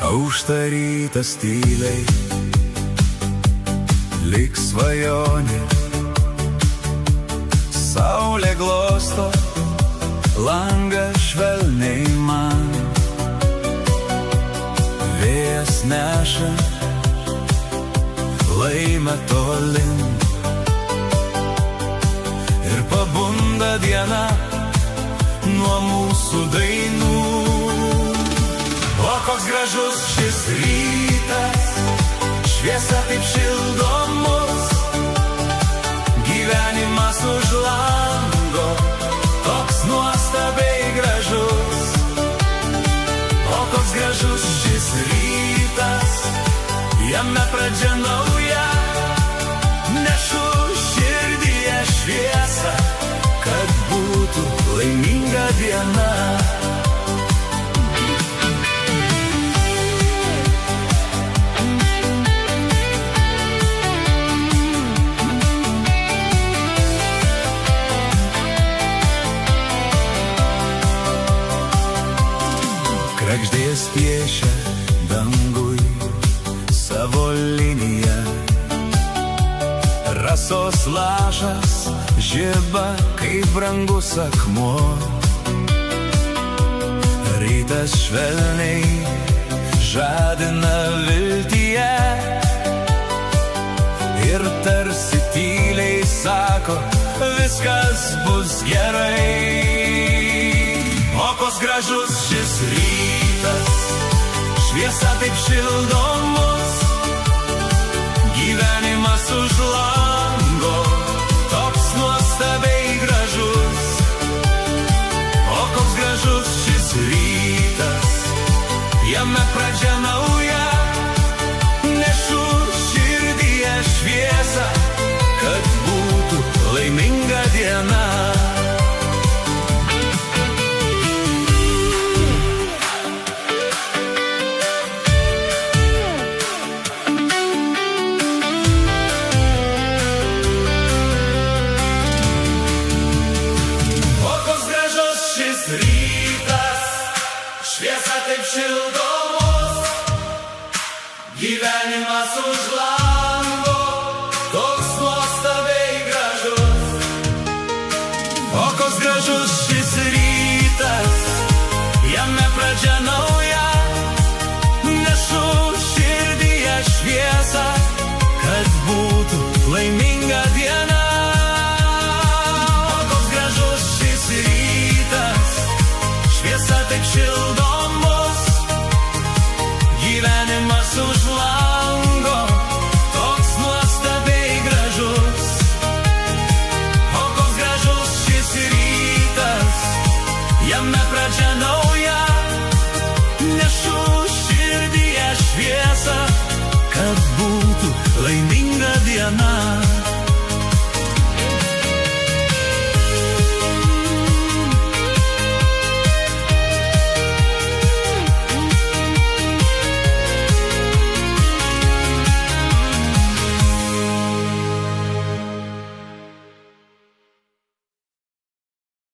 Aušta rytas tyliai, lyg svajonė. Saulė glosto langą švelniai man. Vėjas neša laimę tolin. Ir pabunda diena nuo mūsų dainų. O koks gražus šis rytas, šviesa taip šildo mus. Gyvenimas už lango, toks nuostabiai gražus. O koks gražus šis rytas, jame pradžia nauja. Nešu širdyje šviesą, kad būtų laiminga diena. Kregždės piešia dangui savo liniją. Rasos lašas žiba kaip brangus akmuo. Rytas švelniai žadina viltyje ir tarsi tyliai sako, viskas bus gerai. O koks gražus šis rytas, šviesa taip šildo mus. Gyvenimas už lango, toks nuostabiai gražus. O koks gražus šis rytas, jame pradžia nauja. Nešu širdyje šviesą, kad būtų laiminga diena. Šviesa taip šildo mus. Gyvenimas už lango, toks nuostabiai gražus. O koks gražus šis rytas, jame pradžia nauja. Nešu širdyje šviesą, kad būtų laiminga diena. O koks gražus šis rytas, šviesa taip šildo. Gyvenimas už lango, toks nuostabiai gražus. O koks gražus šis rytas, jame pradžia nauja.